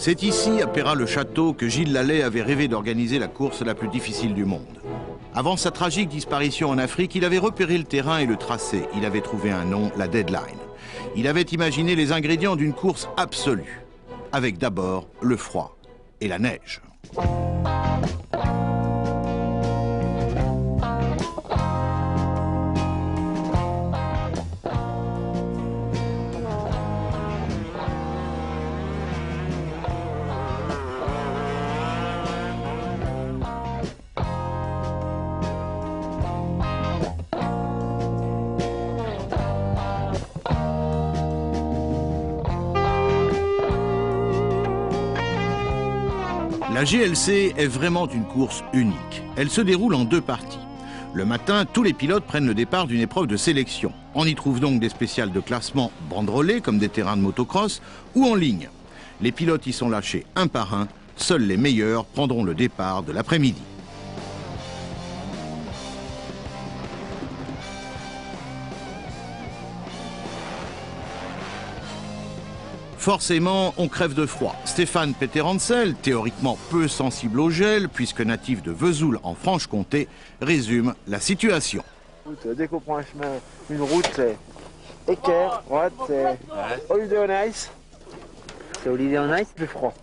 C'est ici, à Peyrat-le-Château, que Gilles Lallet avait rêvé d'organiser la course la plus difficile du monde. Avant sa tragique disparition en Afrique, il avait repéré le terrain et le tracé. Il avait trouvé un nom, la deadline. Il avait imaginé les ingrédients d'une course absolue, avec d'abord le froid et la neige. La GLC est vraiment une course unique. Elle se déroule en deux parties. Le matin, tous les pilotes prennent le départ d'une épreuve de sélection. On y trouve donc des spéciales de classement banderolés, comme des terrains de motocross, ou en ligne. Les pilotes y sont lâchés un par un. Seuls les meilleurs prendront le départ de l'après-midi. Forcément, on crève de froid. Stéphane Peter-Hansel, théoriquement peu sensible au gel, puisque natif de Vesoul en Franche-Comté, résume la situation. Dès qu'on prend un chemin, une route, c'est équerre, droite, c'est holiday on ice. C'est holiday on ice, plus froid.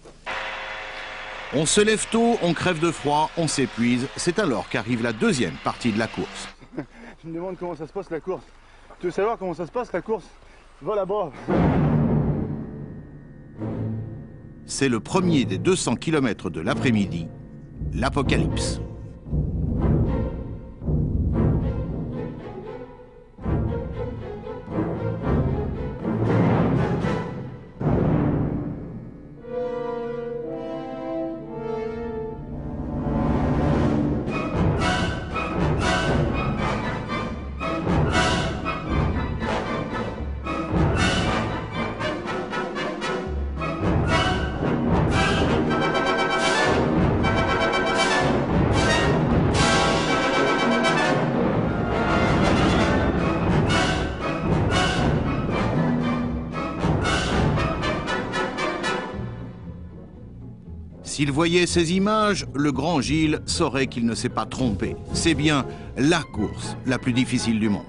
On se lève tôt, on crève de froid, on s'épuise. C'est alors qu'arrive la deuxième partie de la course. Je me demande comment ça se passe la course. Tu veux savoir comment ça se passe la course? Va là-bas. C'est le premier des 200 km de l'après-midi, l'apocalypse. S'il voyait ces images, le grand Gilles saurait qu'il ne s'est pas trompé. C'est bien la course la plus difficile du monde.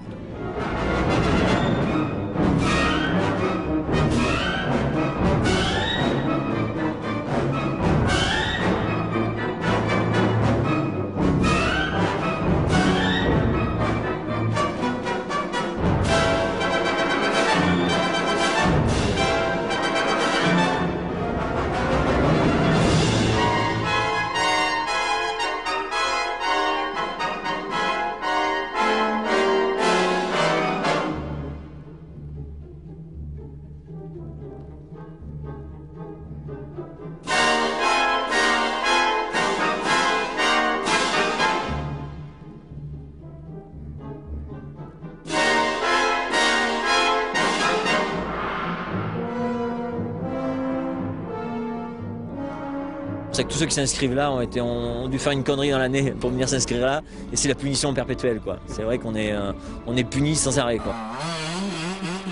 C'est que tous ceux qui s'inscrivent là ont dû faire une connerie dans l'année pour venir s'inscrire là, et c'est la punition perpétuelle, quoi. C'est vrai qu'on est puni sans arrêt, quoi.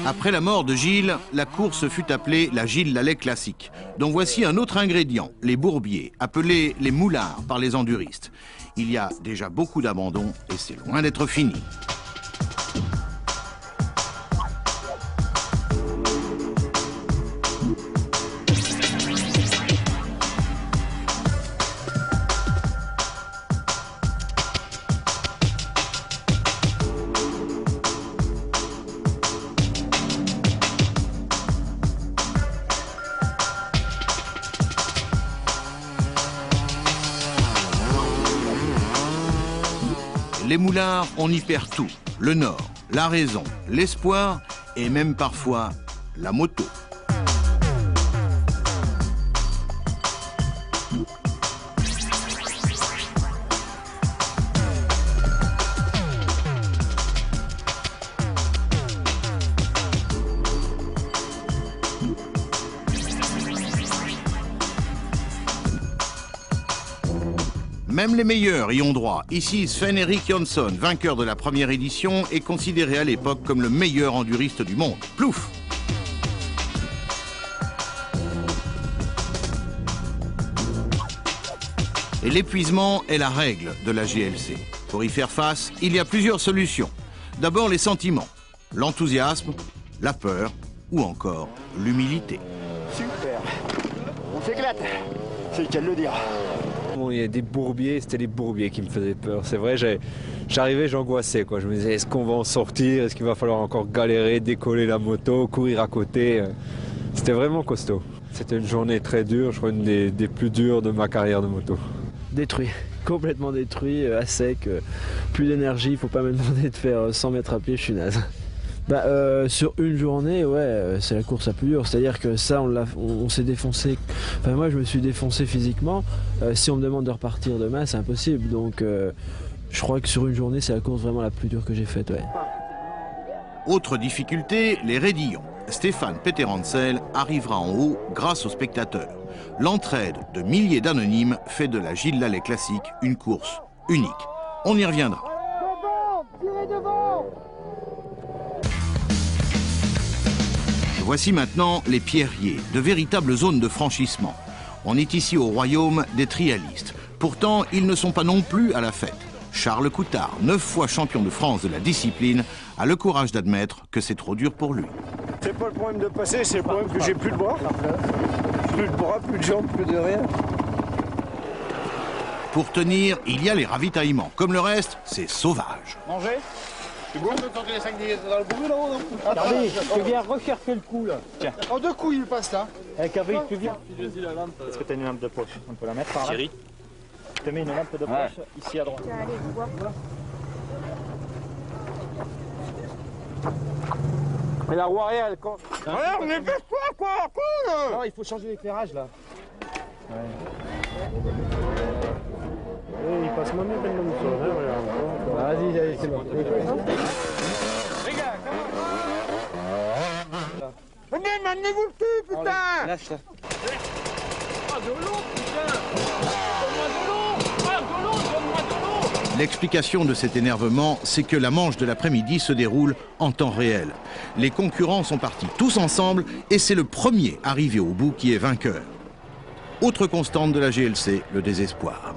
Après la mort de Gilles, la course fut appelée la Gilles Lallet classique, dont voici un autre ingrédient, les bourbiers, appelés les moulards par les enduristes. Il y a déjà beaucoup d'abandon et c'est loin d'être fini. Les moulards, on y perd tout. Le nord, la raison, l'espoir et même parfois la moto. Même les meilleurs y ont droit. Ici, Sven-Erik Jonsson, vainqueur de la première édition, est considéré à l'époque comme le meilleur enduriste du monde. Plouf! Et l'épuisement est la règle de la GLC. Pour y faire face, il y a plusieurs solutions. D'abord les sentiments, l'enthousiasme, la peur ou encore l'humilité. Super. On s'éclate. C'est le cas de le dire. Bon, il y a des bourbiers, c'était les bourbiers qui me faisaient peur. C'est vrai, j'arrivais, j'angoissais, quoi. Je me disais, est-ce qu'on va en sortir? Est-ce qu'il va falloir encore galérer, décoller la moto, courir à côté? C'était vraiment costaud. C'était une journée très dure, je crois une des plus dures de ma carrière de moto. Détruit, complètement détruit, à sec, plus d'énergie, il faut pas me demander de faire 100 mètres à pied, je suis naze. Sur une journée, ouais, c'est la course la plus dure, c'est-à-dire que ça, on s'est défoncé, enfin moi je me suis défoncé physiquement, si on me demande de repartir demain, c'est impossible, donc je crois que sur une journée, c'est la course vraiment la plus dure que j'ai faite, ouais. Autre difficulté, les raidillons. Stéphane Peterhansel arrivera en haut grâce aux spectateurs. L'entraide de milliers d'anonymes fait de la Gilles Lallet classique une course unique. On y reviendra. Devant, tirez devant. Voici maintenant les pierriers, de véritables zones de franchissement. On est ici au royaume des trialistes. Pourtant, ils ne sont pas non plus à la fête. Charles Coutard, 9 fois champion de France de la discipline, a le courage d'admettre que c'est trop dur pour lui. C'est pas le problème de passer, c'est le problème que j'ai plus de bras. Plus de bras, plus de jambes, plus de rien. Pour tenir, il y a les ravitaillements. Comme le reste, c'est sauvage. Manger. C'est bon? Carly, tu viens rechercher le coup là. Tiens. En 2 coups, il passe là. Carly, tu viens. Est-ce que tu as une lampe de poche? On peut la mettre par là. Thierry. Je te mets une lampe de poche ici à droite. Mais la roue arrière, elle... Ouais, on est plus quoi, cool. Non, il faut changer l'éclairage là. Ouais. Il passe moins bien que le même. Vas-y, allez, c'est bon. Les gars, comment? Venez, maintenez-vous le cul, putain! Lâche là. Ah, de l'eau, putain! Donne-moi de l'eau! Ah, de l'eau, donne-moi de l'eau! L'explication de cet énervement, c'est que la manche de l'après-midi se déroule en temps réel. Les concurrents sont partis tous ensemble et c'est le premier arrivé au bout qui est vainqueur. Autre constante de la GLC, le désespoir.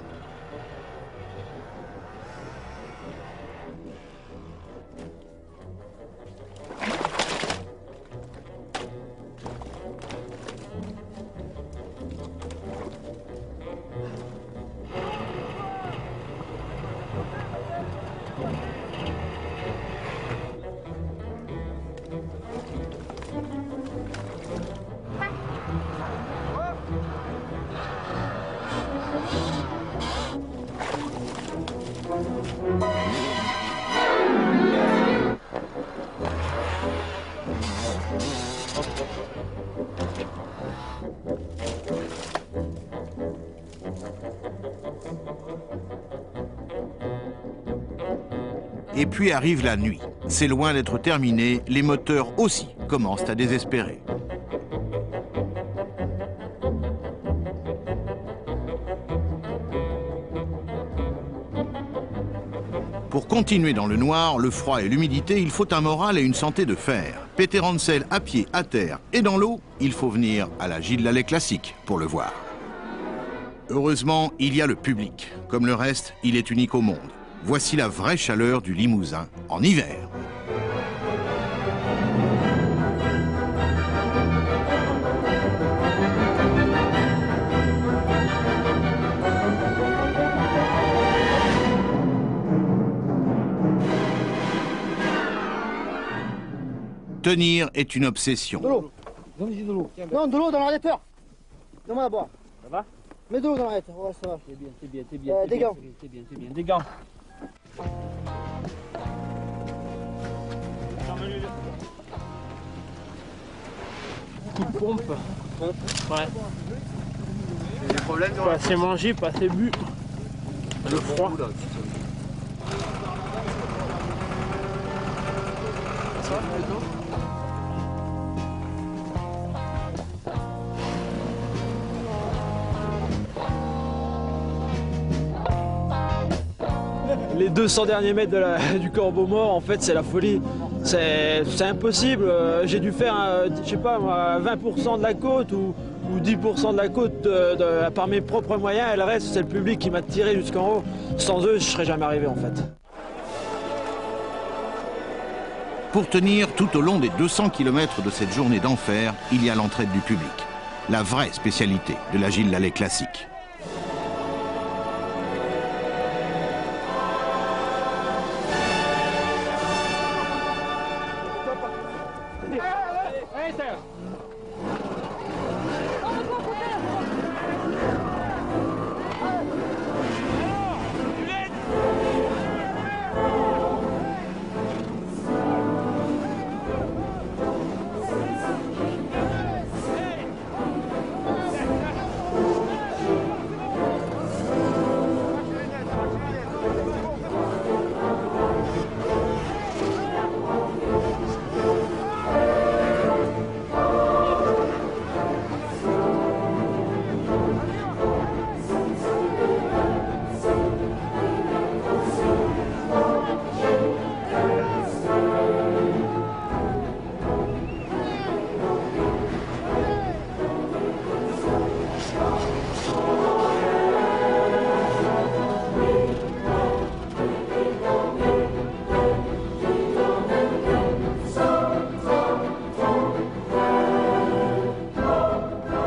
Et puis arrive la nuit. C'est loin d'être terminé, les moteurs aussi commencent à désespérer. Pour continuer dans le noir, le froid et l'humidité, il faut un moral et une santé de fer. Peterhansel à pied, à terre et dans l'eau, il faut venir à la Gilles Lallet classique pour le voir. Heureusement, il y a le public. Comme le reste, il est unique au monde. Voici la vraie chaleur du Limousin en hiver. Tenir est une obsession. De l'eau. Donne-y de l'eau. Non, de l'eau dans le radiateur. Donne-moi à boire. Ça va? Mets de l'eau dans le radiateur. Ouais, ça va. T'es bien. Des gants. T'es bien. Des gants. Coup de pompe. Ouais. Des problèmes Pas assez mangé, pas assez bu. Le froid. Les 200 derniers mètres du Corbeau Mort, en fait, c'est la folie. C'est impossible. J'ai dû faire, je sais pas, 20% de la côte ou ou 10% de la côte par mes propres moyens, et le reste, c'est le public qui m'a tiré jusqu'en haut. Sans eux, je serais jamais arrivé en fait. Pour tenir tout au long des 200 km de cette journée d'enfer, il y a l'entraide du public. La vraie spécialité de la Gilles Lallet classique. Allez, Serge.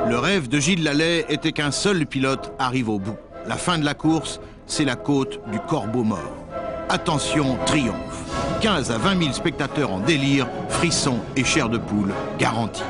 Le rêve de Gilles Lallet était qu'un seul pilote arrive au bout. La fin de la course, c'est la côte du Corbeau mort. Attention, triomphe. 15 à 20 000 spectateurs en délire, frissons et chair de poule garantie.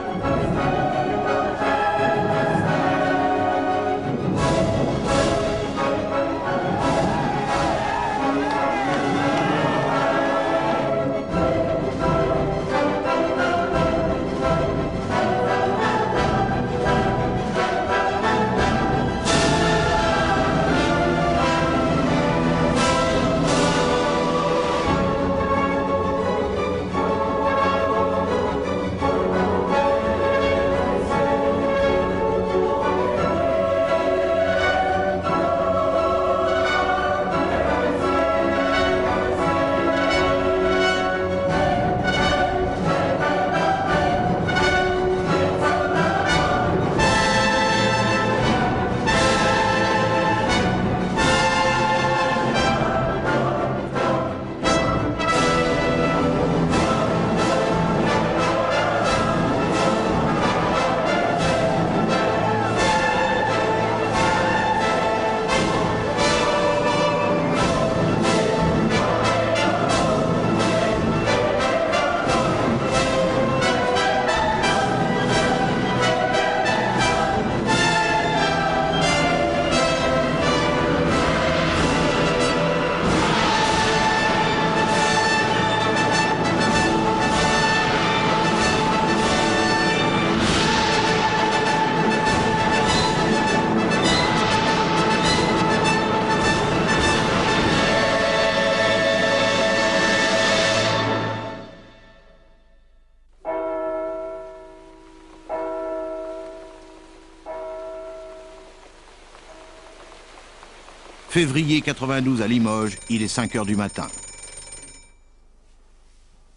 Février 92 à Limoges, il est 5 heures du matin.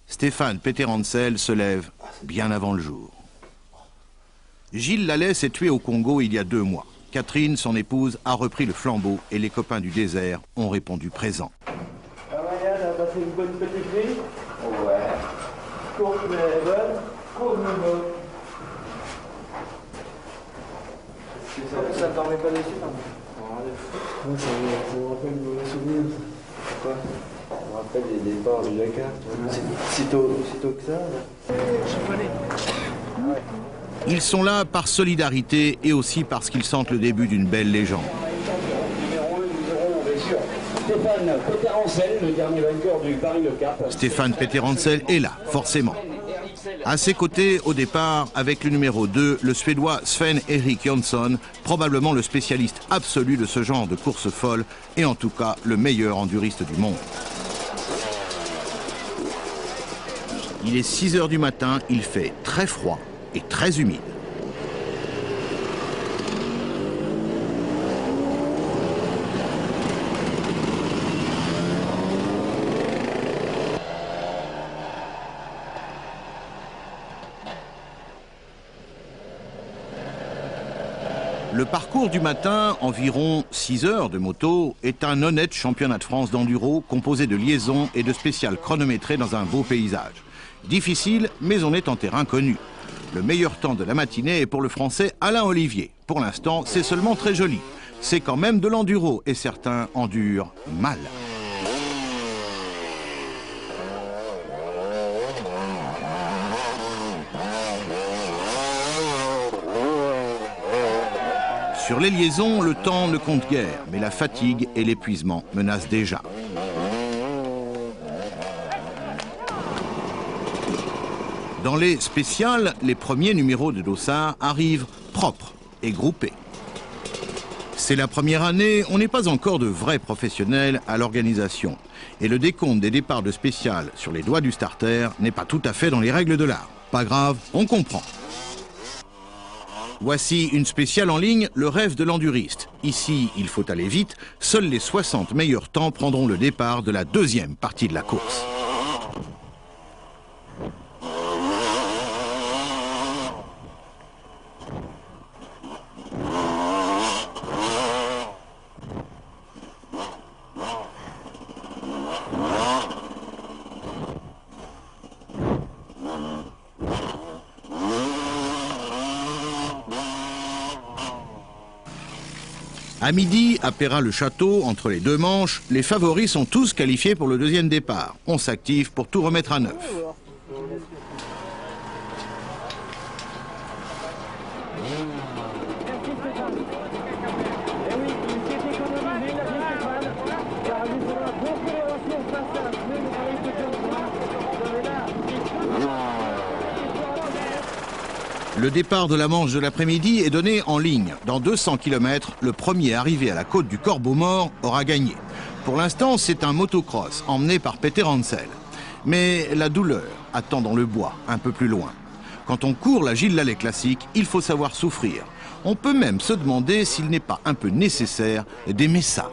Stéphane Peterhansel se lève bien avant le jour. Gilles Lallet s'est tué au Congo il y a 2 mois. Catherine, son épouse, a repris le flambeau et les copains du désert ont répondu présent. Ah Maya, t'as passé une bonne petite nuit? Ouais. Courte mais bonne. Courte mais bonne. Ça t'en met pas dessus, non? Ouais, ça me rappelle de mauvais souvenirs. Pourquoi? Ça me rappelle les départs du Dakar. Sitôt que ça. Ils sont là par solidarité et aussi parce qu'ils sentent le début d'une belle légende. Numéro 1, nous aurons bien sûr Stéphane Peterhansel, le dernier vainqueur du Paris-Le-Cap. Stéphane Peterhansel est là, forcément. À ses côtés, au départ, avec le numéro 2, le Suédois Sven-Erik Jönsson, probablement le spécialiste absolu de ce genre de course folle et en tout cas le meilleur enduriste du monde. Il est 6 heures du matin, il fait très froid et très humide. Le parcours du matin, environ 6 heures de moto, est un honnête championnat de France d'enduro composé de liaisons et de spéciales chronométrées dans un beau paysage. Difficile, mais on est en terrain connu. Le meilleur temps de la matinée est pour le Français Alain Olivier. Pour l'instant, c'est seulement très joli. C'est quand même de l'enduro et certains endurent mal. Sur les liaisons, le temps ne compte guère, mais la fatigue et l'épuisement menacent déjà. Dans les spéciales, les premiers numéros de Dossard arrivent propres et groupés. C'est la première année, on n'est pas encore de vrais professionnels à l'organisation. Et le décompte des départs de spéciales sur les doigts du starter n'est pas tout à fait dans les règles de l'art. Pas grave, on comprend. Voici une spéciale en ligne, le rêve de l'enduriste. Ici, il faut aller vite. Seuls les 60 meilleurs temps prendront le départ de la deuxième partie de la course. À midi, à Perrin-le-Château, entre les deux manches, les favoris sont tous qualifiés pour le deuxième départ. On s'active pour tout remettre à neuf. Le départ de la manche de l'après-midi est donné en ligne. Dans 200 km, le premier arrivé à la côte du Corbeau-Mort aura gagné. Pour l'instant, c'est un motocross emmené par Peter Hansel. Mais la douleur attend dans le bois, un peu plus loin. Quand on court la Gilles Lallet classique, il faut savoir souffrir. On peut même se demander s'il n'est pas un peu nécessaire d'aimer ça.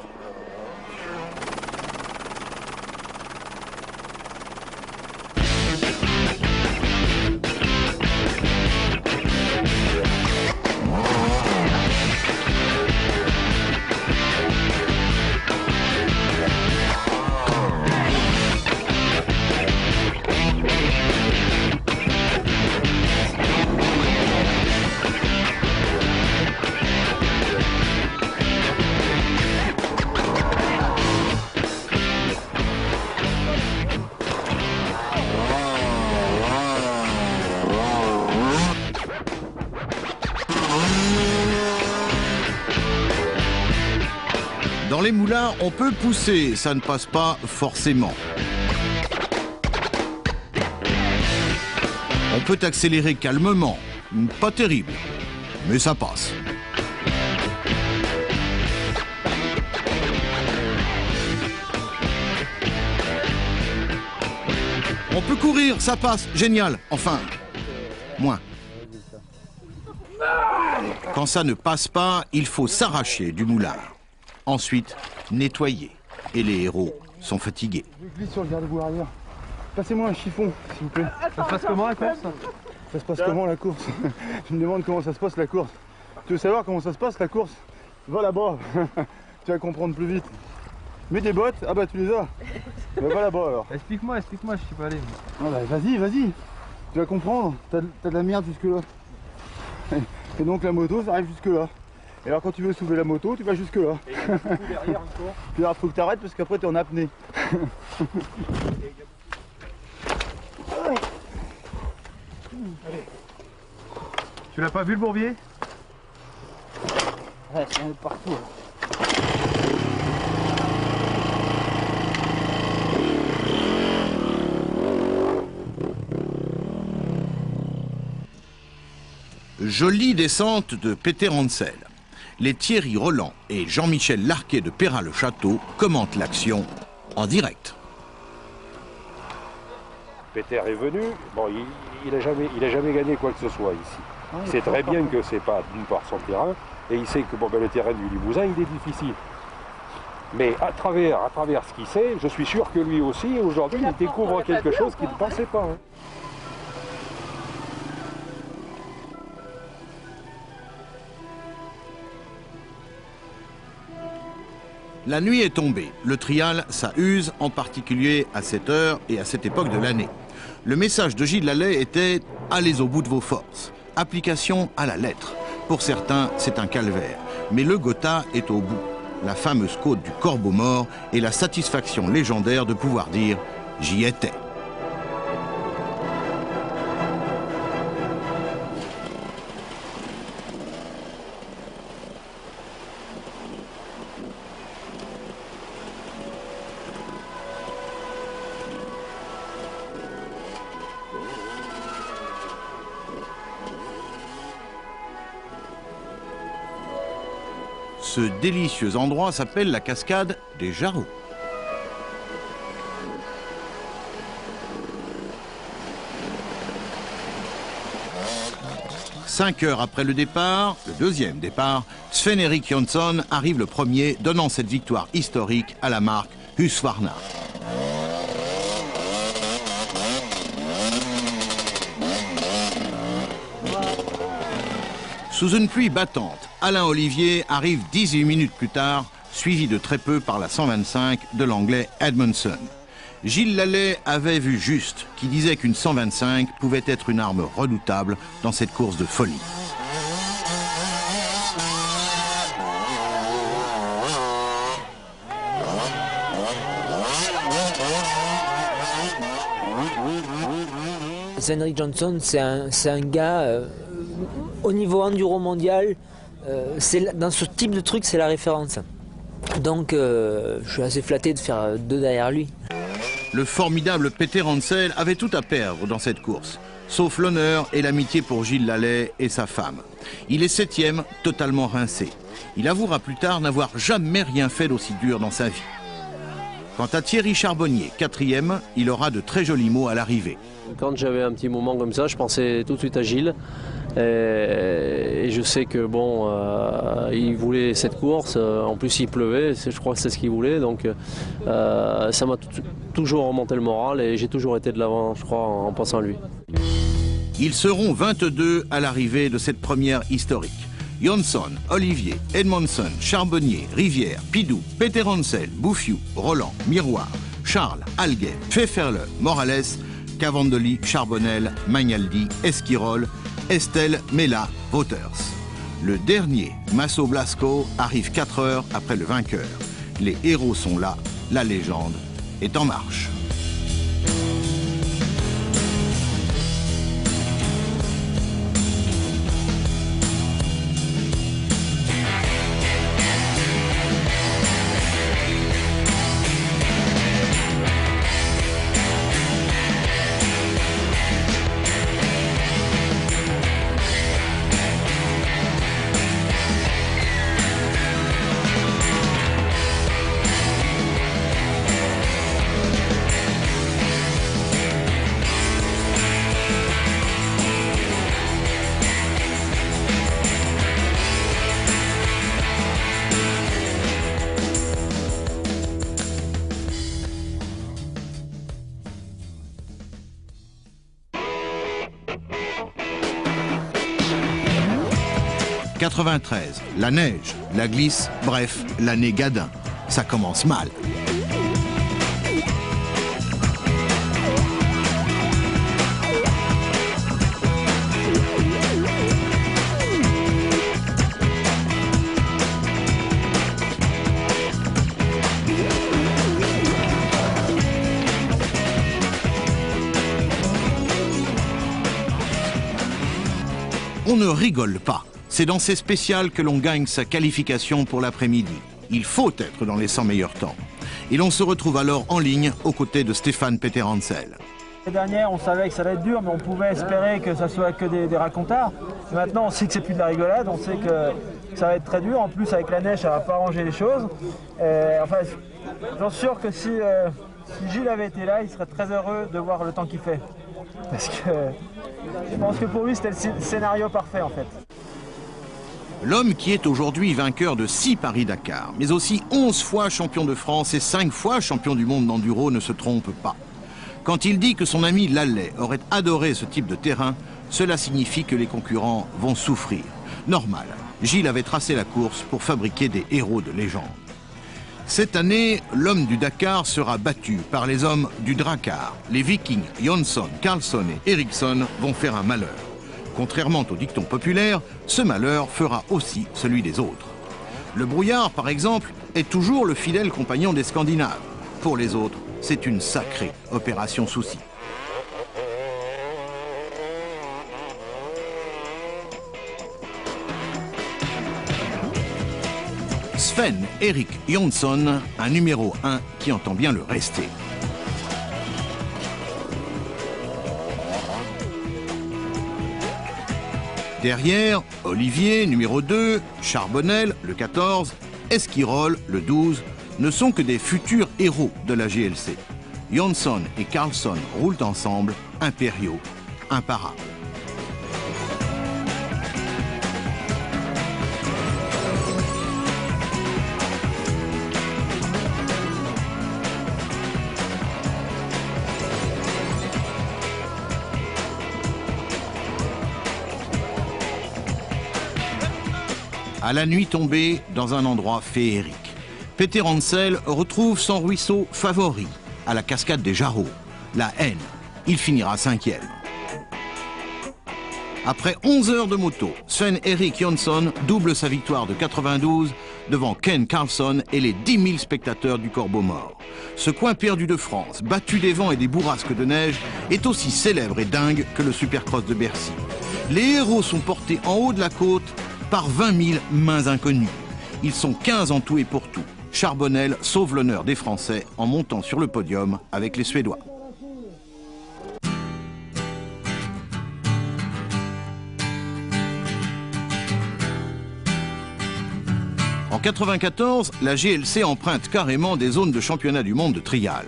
Dans les moulins, on peut pousser, ça ne passe pas forcément. On peut accélérer calmement, pas terrible, mais ça passe. On peut courir, ça passe, génial, enfin, moins. Quand ça ne passe pas, il faut s'arracher du moulin. Ensuite, nettoyer. Et les héros sont fatigués. Je glisse sur le garde-boue arrière. Passez-moi un chiffon, s'il vous plaît. Ça se passe comment la course? Ça se passe comment la course? Tu me demandes comment ça se passe la course. Tu veux savoir comment ça se passe la course? Va là-bas. Tu vas comprendre plus vite. Mets des bottes. Ah bah tu les as. Bah, va là-bas alors. Explique-moi, je suis pas allé. Ah bah, vas-y. Tu vas comprendre. T'as de la merde jusque là. Et donc la moto, ça arrive jusque là. Et alors quand tu veux soulever la moto, tu vas jusque là. Et derrière encore. Puis alors faut que tu arrêtes parce qu'après tu es en apnée. Allez. Tu l'as pas vu le bourbier? Ouais, c'est partout. Là. Jolie descente de Peter Hansel. Les Thierry Roland et Jean-Michel Larquet de Perrin-le-Château commentent l'action en direct. Peter est venu, bon, il a jamais gagné quoi que ce soit ici. Il sait très bien que c'est pas d'une part son terrain, et il sait que bon, ben, le terrain du Limousin, il est difficile. Mais à travers ce qu'il sait, je suis sûr que lui aussi, aujourd'hui, il découvre quelque chose qu'il ne pensait pas. Hein. La nuit est tombée. Le trial, ça use, en particulier à cette heure et à cette époque de l'année. Le message de Gilles Lallet était « Allez au bout de vos forces ». Application à la lettre. Pour certains, c'est un calvaire. Mais le Gotha est au bout. La fameuse côte du Corbeau mort et la satisfaction légendaire de pouvoir dire « J'y étais ». Ce délicieux endroit s'appelle la cascade des Jarreaux. Cinq heures après le départ, le deuxième départ, Sven-Erik Jonsson arrive le premier, donnant cette victoire historique à la marque Husqvarna. Sous une pluie battante, Alain Olivier arrive 18 minutes plus tard, suivi de très peu par la 125 de l'anglais Edmondson. Gilles Lallet avait vu juste, qui disait qu'une 125 pouvait être une arme redoutable dans cette course de folie. Sven-Erik Jonsson, c'est un gars, au niveau enduro mondial, dans ce type de truc, c'est la référence. Donc je suis assez flatté de faire deux derrière lui. Le formidable Peter Hansel avait tout à perdre dans cette course, sauf l'honneur et l'amitié pour Gilles Lallet et sa femme. Il est 7e, totalement rincé. Il avouera plus tard n'avoir jamais rien fait d'aussi dur dans sa vie. Quant à Thierry Charbonnier, 4e, il aura de très jolis mots à l'arrivée. Quand j'avais un petit moment comme ça, je pensais tout de suite à Gilles. Et je sais que bon, il voulait cette course. En plus, il pleuvait. Je crois que c'est ce qu'il voulait. Donc, ça m'a toujours remonté le moral et j'ai toujours été de l'avant, je crois, en pensant à lui. Ils seront 22 à l'arrivée de cette première historique. Jonsson, Olivier, Edmondson, Charbonnier, Rivière, Pidou, Peter Hansel, Bouffiou, Roland, Miroir, Charles, Alguet, Pfefferle, Morales, Cavandoli, Charbonnel, Magnaldi, Esquirol, Estelle, Mella, Wouters. Le dernier, Masso Blasco, arrive 4 heures après le vainqueur. Les héros sont là, la légende est en marche. « 93, la neige, la glisse, bref, l'année Gadin. Ça commence mal. On ne rigole pas. C'est dans ces spéciales que l'on gagne sa qualification pour l'après-midi. Il faut être dans les 100 meilleurs temps. Et l'on se retrouve alors en ligne aux côtés de Stéphane Peter Hansel. L'année dernière, on savait que ça allait être dur, mais on pouvait espérer que ça soit que des racontards. Et maintenant, on sait que c'est plus de la rigolade, on sait que ça va être très dur. En plus, avec la neige, ça va pas arranger les choses. Enfin, j'en suis sûr que si Gilles avait été là, il serait très heureux de voir le temps qu'il fait. Parce que je pense que pour lui, c'était le scénario parfait, en fait. L'homme qui est aujourd'hui vainqueur de 6 Paris-Dakar, mais aussi 11 fois champion de France et 5 fois champion du monde d'enduro ne se trompe pas. Quand il dit que son ami Lallet aurait adoré ce type de terrain, cela signifie que les concurrents vont souffrir. Normal, Gilles avait tracé la course pour fabriquer des héros de légende. Cette année, l'homme du Dakar sera battu par les hommes du Drakkar. Les Vikings Jonsson, Karlsson et Eriksson vont faire un malheur. Contrairement au dicton populaire, ce malheur fera aussi celui des autres. Le brouillard, par exemple, est toujours le fidèle compagnon des Scandinaves. Pour les autres, c'est une sacrée opération souci. Sven-Erik Jonsson, un numéro 1 qui entend bien le rester. Derrière, Olivier, numéro 2, Charbonnel, le 14, Esquirol, le 12, ne sont que des futurs héros de la GLC. Jonsson et Karlsson roulent ensemble, impériaux, imparables. À la nuit tombée, dans un endroit féerique, Peter Hansel retrouve son ruisseau favori, à la cascade des Jarreaux, la Haine. Il finira 5e. Après 11 heures de moto, Sven-Erik Jonsson double sa victoire de 92 devant Ken Carlson et les 10 000 spectateurs du Corbeau Mort. Ce coin perdu de France, battu des vents et des bourrasques de neige, est aussi célèbre et dingue que le Supercross de Bercy. Les héros sont portés en haut de la côte par 20 000 mains inconnues. Ils sont 15 en tout et pour tout. Charbonnel sauve l'honneur des Français en montant sur le podium avec les Suédois. En 1994, la GLC emprunte carrément des zones de championnat du monde de trial.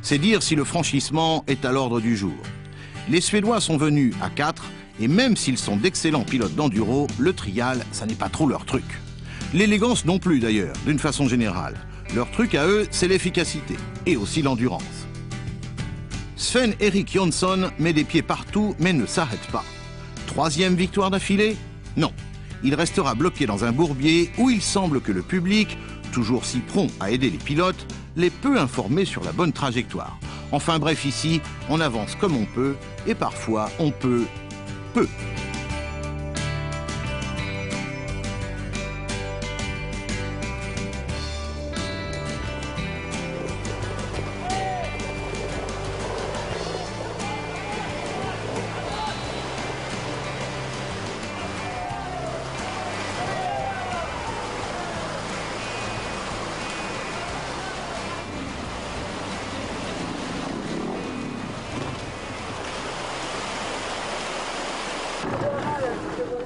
C'est dire si le franchissement est à l'ordre du jour. Les Suédois sont venus à 4, et même s'ils sont d'excellents pilotes d'enduro, le trial, ça n'est pas trop leur truc. L'élégance non plus d'ailleurs, d'une façon générale. Leur truc à eux, c'est l'efficacité, et aussi l'endurance. Sven-Erik Jonsson met des pieds partout, mais ne s'arrête pas. 3e victoire d'affilée? Non. Il restera bloqué dans un bourbier où il semble que le public, toujours si prompt à aider les pilotes, l'est peu informé sur la bonne trajectoire. Enfin bref, ici, on avance comme on peut, et parfois on peut peu.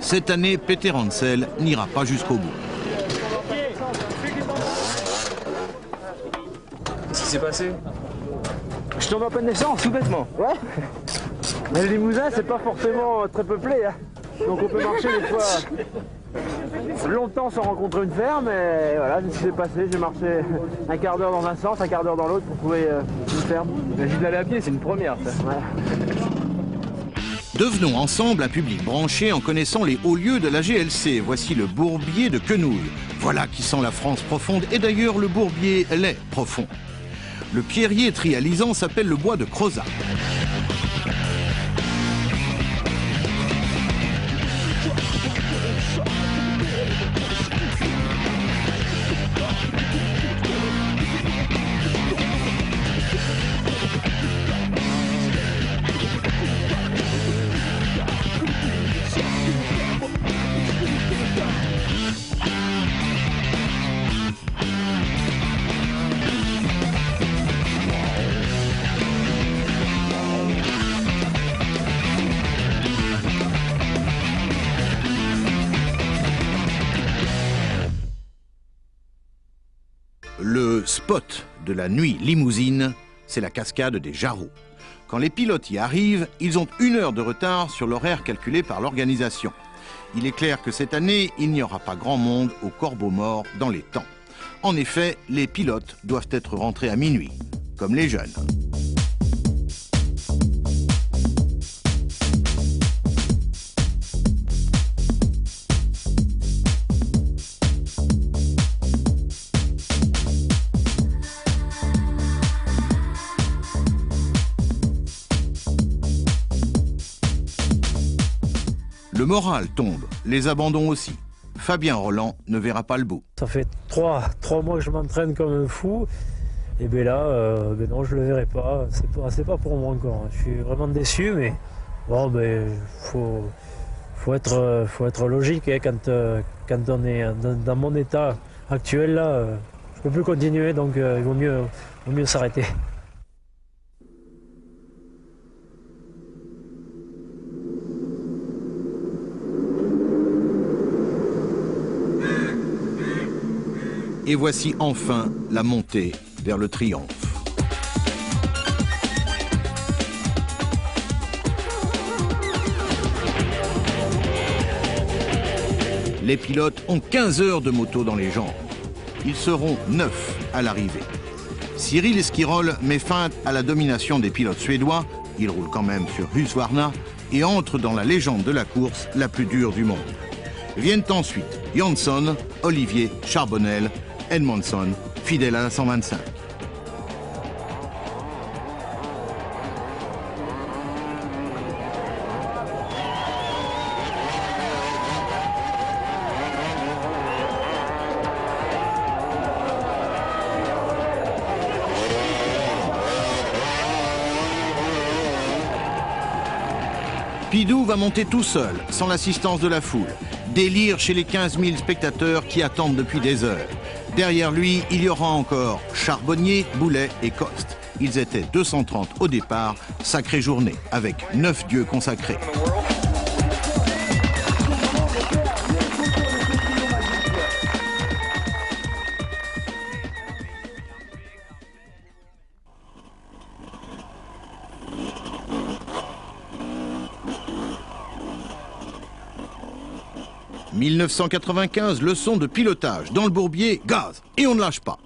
Cette année, Peter Hansel n'ira pas jusqu'au bout. Qu'est-ce qui s'est passé? Je tombe en pleine naissance, tout bêtement. Ouais. Mais le Limousin, c'est pas forcément très peuplé. Hein. Donc on peut marcher des fois longtemps sans rencontrer une ferme. Et voilà, c'est ce qui s'est passé. J'ai marché un quart d'heure dans un sens, un quart d'heure dans l'autre pour trouver une ferme. J'ai d'aller à pied, c'est une première, ça. Ouais. Devenons ensemble un public branché en connaissant les hauts lieux de la GLC. Voici le bourbier de Quenouille. Voilà qui sent la France profonde. Et d'ailleurs, le bourbier l'est profond. Le pierrier trialisant s'appelle le bois de Crozat. Le spot de la nuit limousine, c'est la cascade des Jarreaux. Quand les pilotes y arrivent, ils ont 1 heure de retard sur l'horaire calculé par l'organisation. Il est clair que cette année, il n'y aura pas grand monde au Corbeau Mort dans les temps. En effet, les pilotes doivent être rentrés à minuit, comme les jeunes. Le moral tombe, les abandons aussi. Fabien Rolland ne verra pas le bout. Ça fait trois mois que je m'entraîne comme un fou. Et bien là, non, je le verrai pas. C'est pas pour moi encore. Je suis vraiment déçu, mais bon, faut être logique. Hein, quand on est dans mon état actuel là, je peux plus continuer, donc il vaut mieux s'arrêter. Et voici enfin la montée vers le triomphe. Les pilotes ont 15 heures de moto dans les jambes. Ils seront 9 à l'arrivée. Cyril Skirol met fin à la domination des pilotes suédois, il roule quand même sur Husqvarna, et entre dans la légende de la course la plus dure du monde. Viennent ensuite Jansson, Olivier, Charbonnel, Edmondson, fidèle à la 125. Pidou va monter tout seul, sans l'assistance de la foule. Délire chez les 15 000 spectateurs qui attendent depuis des heures. Derrière lui, il y aura encore Charbonnier, Boulet et Coste. Ils étaient 230 au départ, sacrée journée, avec 9 dieux consacrés. « 1995, leçon de pilotage. Dans le bourbier, gaz. Et on ne lâche pas. »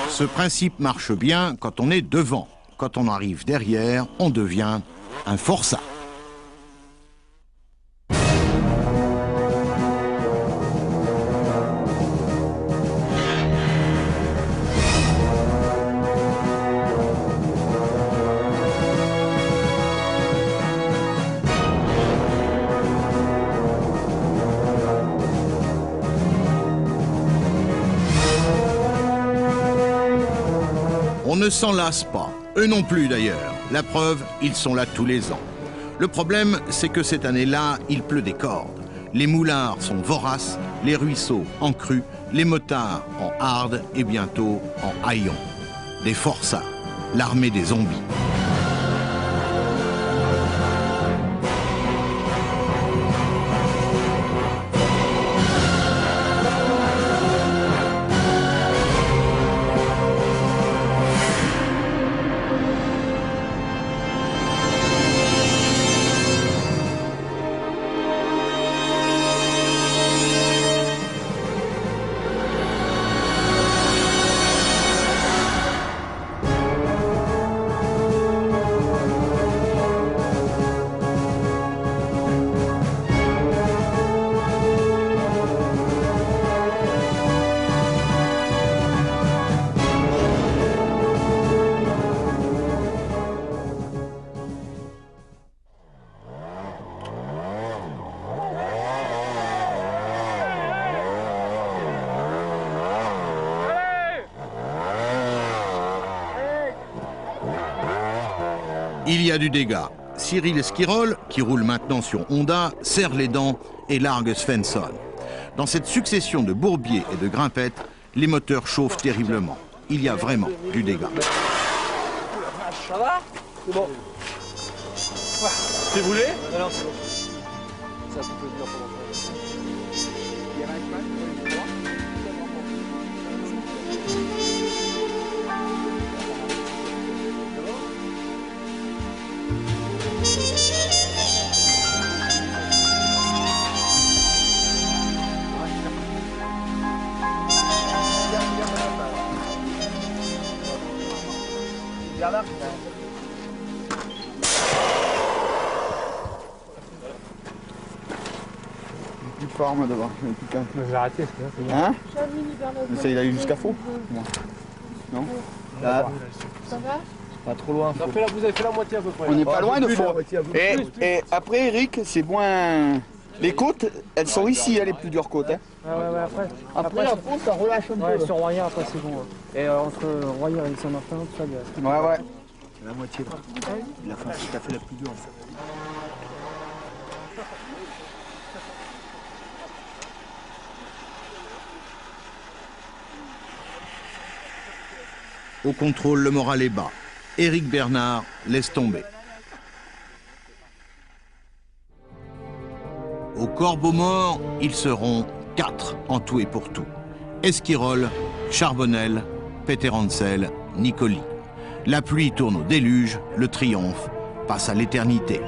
Ce principe marche bien quand on est devant. Quand on arrive derrière, on devient un forçat. On ne s'en lasse pas, eux non plus d'ailleurs. La preuve, ils sont là tous les ans. Le problème, c'est que cette année-là, il pleut des cordes. Les moulards sont voraces, les ruisseaux en crue, les motards en hard et bientôt en haillons. Des forçats, l'armée des zombies. Il y a du dégât. Cyril Skirol, qui roule maintenant sur Honda, serre les dents et largue Svensson. Dans cette succession de bourbiers et de grimpettes, les moteurs chauffent terriblement. Il y a vraiment du dégât. Ça va? C'est bon. Tu voulais? Non, c'est bon. Ça peut venir pour longtemps. forme devant. Je vais arrêter. Hein? Mais ça, il a eu jusqu'à faux. Non? Là. Ça va? Pas trop loin. Vous avez fait la moitié à peu près. On n'est pas loin de fond. Et après, Eric, c'est moins... Les côtes, elles sont ici, les plus dures côtes. Hein. Ouais, Après, à fond, ça relâche un peu. Ouais, sur Royer, après, c'est bon. Et entre Royer et Saint-Martin, tout ça, il y a... Ouais. La moitié, là. Il a fait la plus dure. Au contrôle, le moral est bas. Éric Bernard laisse tomber. Au corbeau mort, ils seront 4 en tout et pour tout. Esquirol, Charbonnel, Peter-Hansel, Nicoli. La pluie tourne au déluge, le triomphe passe à l'éternité.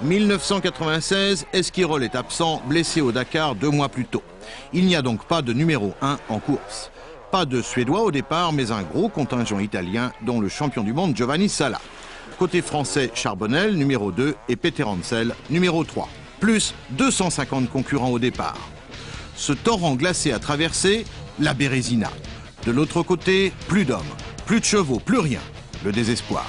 « 1996, Esquirol est absent, blessé au Dakar 2 mois plus tôt. Il n'y a donc pas de numéro 1 en course. Pas de Suédois au départ, mais un gros contingent italien, dont le champion du monde Giovanni Sala. Côté français, Charbonnel, numéro 2, et Peter-Hansel, numéro 3. Plus 250 concurrents au départ. Ce torrent glacé à traverser, la Bérésina. De l'autre côté, plus d'hommes, plus de chevaux, plus rien. Le désespoir.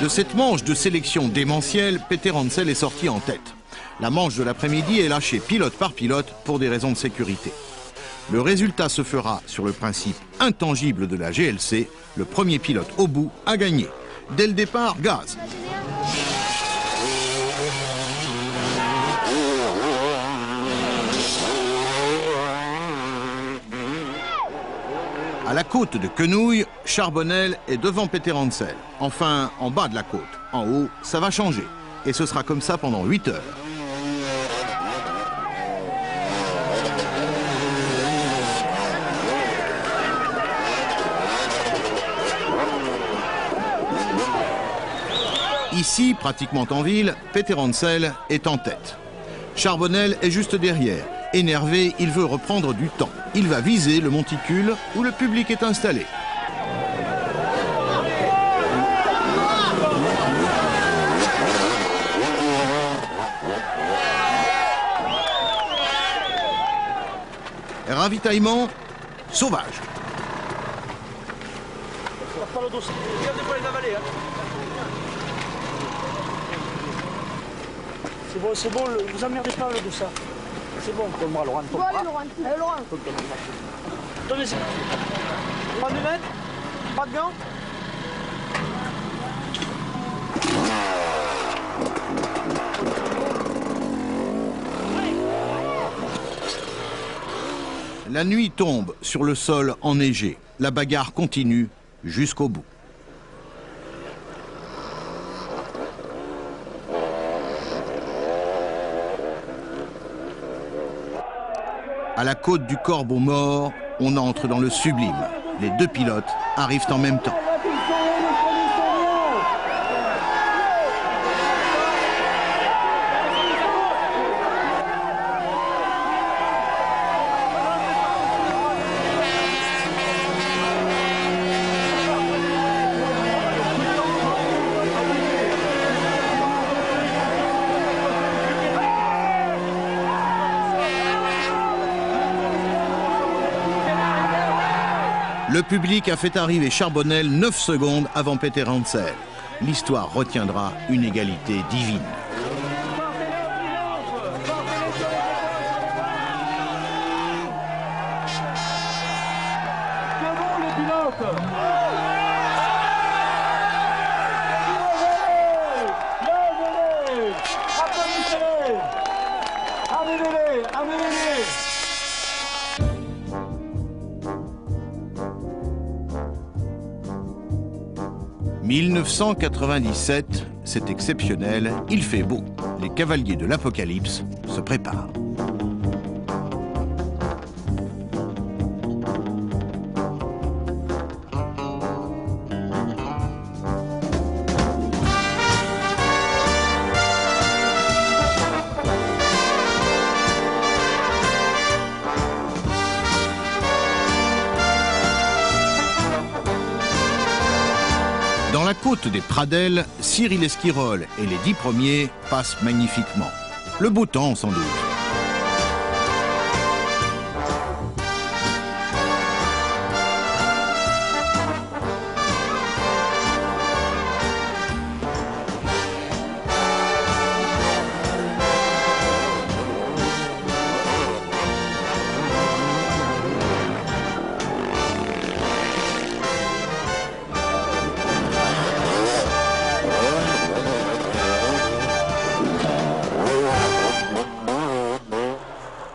De cette manche de sélection démentielle, Peter-Hansel est sorti en tête. La manche de l'après-midi est lâchée pilote par pilote pour des raisons de sécurité. Le résultat se fera sur le principe intangible de la GLC. Le premier pilote au bout a gagné. Dès le départ, gaz. À la côte de Quenouille, Charbonnel est devant Peter-Hansel. Enfin, en bas de la côte. En haut, ça va changer. Et ce sera comme ça pendant 8 heures. Ici, pratiquement en ville, Peter-Hansel est en tête. Charbonnel est juste derrière. Énervé, il veut reprendre du temps. Il va viser le monticule où le public est installé. Ravitaillement sauvage. C'est bon, vous emmerdez pas de ça. C'est bon, donne-moi Laurent. Bon, allez, Laurent. Allez, Laurent. Tenez, c'est... 3 lunettes, pas de gants. La nuit tombe sur le sol enneigé. La bagarre continue jusqu'au bout. À la côte du Corbeau mort, on entre dans le sublime. Les deux pilotes arrivent en même temps. Le public a fait arriver Charbonnel 9 secondes avant Peter Hansel. L'histoire retiendra une égalité divine. « 1997, c'est exceptionnel, il fait beau. Les cavaliers de l'Apocalypse se préparent. » Dans la côte des Pradelles, Cyril Esquirol et les 10 premiers passent magnifiquement. Le beau temps, sans doute.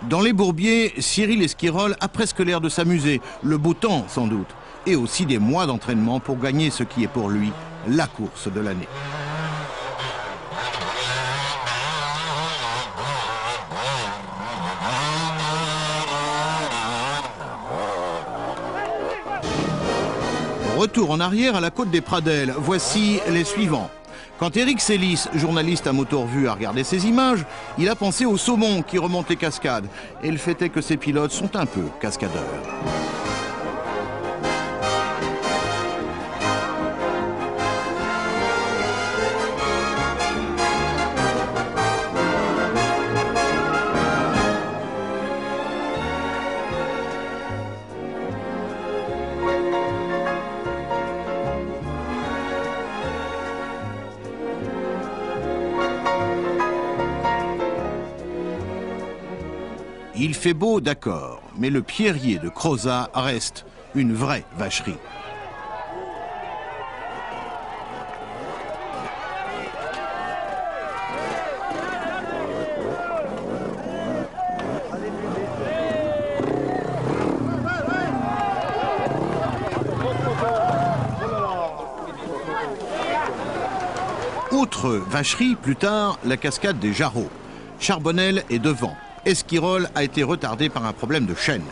Dans les bourbiers, Cyril Esquirol a presque l'air de s'amuser, le beau temps sans doute, et aussi des mois d'entraînement pour gagner ce qui est pour lui la course de l'année. Retour en arrière à la côte des Pradelles, voici les suivants. Quand Éric Sélis, journaliste à Motorvue, a regardé ces images, il a pensé au saumon qui remonte les cascades. Et le fait est que ces pilotes sont un peu cascadeurs. Il fait beau, d'accord, mais le pierrier de Crozat reste une vraie vacherie. Autre vacherie, plus tard, la cascade des Jarreaux. Charbonnel est devant. Esquirol a été retardé par un problème de chaîne.